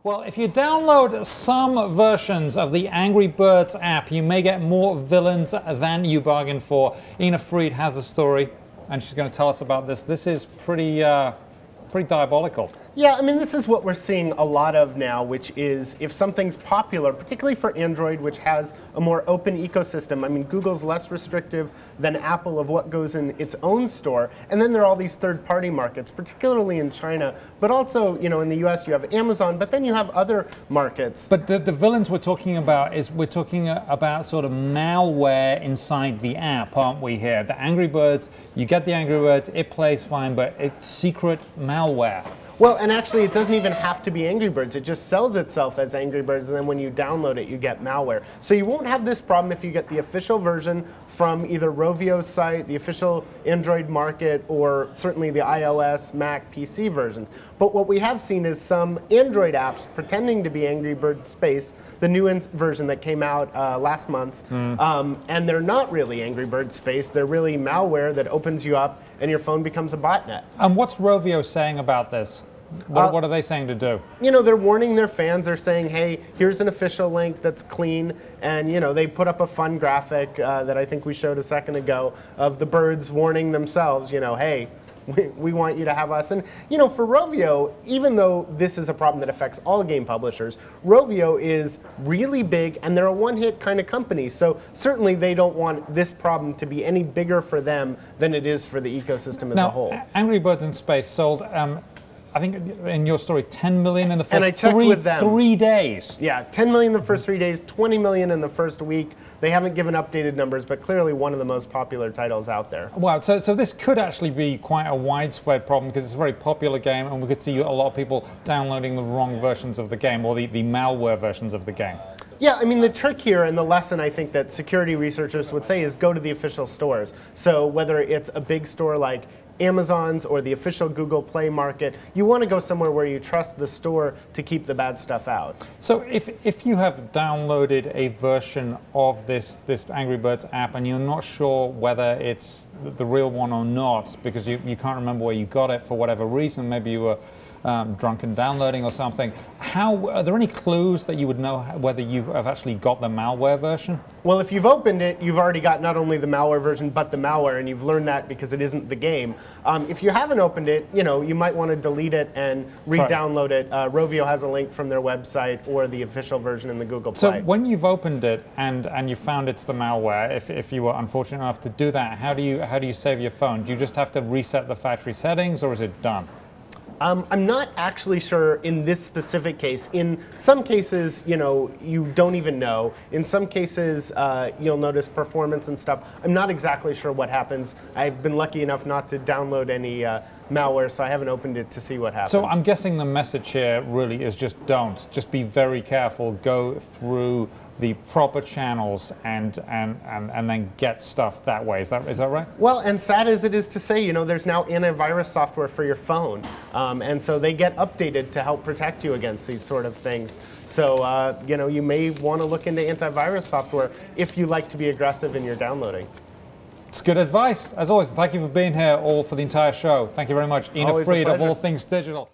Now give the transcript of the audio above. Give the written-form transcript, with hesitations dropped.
Well, if you download some versions of the Angry Birds app, you may get more villains than you bargained for. Ina Fried has a story, and she's going to tell us about this. This is pretty diabolical. Yeah, I mean, this is what we're seeing a lot of now, which is if something's popular, particularly for Android, which has a more open ecosystem. I mean, Google's less restrictive than Apple of what goes in its own store. And then there are all these third-party markets, particularly in China, but also, you know, in the US you have Amazon, but then you have other markets. But the villains we're talking about we're talking about sort of malware inside the app, aren't we here? The Angry Birds, you get the Angry Birds, it plays fine, but it's secret malware. Well, and actually it doesn't even have to be Angry Birds. It just sells itself as Angry Birds, and then when you download it, you get malware. So you won't have this problem if you get the official version from either Rovio's site, the official Android market, or certainly the iOS, Mac, PC versions. But what we have seen is some Android apps pretending to be Angry Birds Space, the new version that came out last month, and they're not really Angry Birds Space. They're really malware that opens you up and your phone becomes a botnet. And what's Rovio saying about this? What are they saying to do? You know, they're warning their fans. They're saying, hey, here's an official link that's clean. And, you know, they put up a fun graphic that I think we showed a second ago of the birds warning themselves, you know, hey, we want you to have us. And, you know, for Rovio, even though this is a problem that affects all game publishers, Rovio is really big and they're a one-hit kind of company. So certainly they don't want this problem to be any bigger for them than it is for the ecosystem as a whole. Angry Birds in Space sold I think in your story, 10 million in the first three days. Yeah, 10 million in the first 3 days, 20 million in the first week. They haven't given updated numbers, but clearly one of the most popular titles out there. Wow, so this could actually be quite a widespread problem because it's a very popular game, and we could see a lot of people downloading the wrong versions of the game or the malware versions of the game. Yeah, I mean, the trick here and the lesson I think that security researchers would say is go to the official stores. So whether it's a big store like Amazon's or the official Google Play market, you want to go somewhere where you trust the store to keep the bad stuff out. So if you have downloaded a version of this Angry Birds app and you're not sure whether it's the real one or not because you can't remember where you got it for whatever reason, maybe you were drunk and downloading or something, are there any clues that you would know whether you have actually got the malware version? Well, if you've opened it, you've already got not only the malware version, but the malware, and you've learned that because it isn't the game. If you haven't opened it, you know, you might want to delete it and re-download it. Rovio has a link from their website or the official version in the Google Play. So when you've opened it and you found it's the malware, if you were unfortunate enough to do that, how do you save your phone? Do you just have to reset the factory settings, or is it done? I'm not actually sure in this specific case. In some cases, you know, you don't even know. In some cases, you'll notice performance and stuff. I'm not exactly sure what happens. I've been lucky enough not to download any malware, so I haven't opened it to see what happens. So I'm guessing the message here really is just don't. Just be very careful. Go through the proper channels and then get stuff that way. Is that right? Well, and sad as it is to say, you know, there's now antivirus software for your phone, and so they get updated to help protect you against these sort of things. So you know, you may want to look into antivirus software if you like to be aggressive in your downloading. It's good advice. As always, thank you for being here all for the entire show. Thank you very much. Ina Fried of All Things Digital.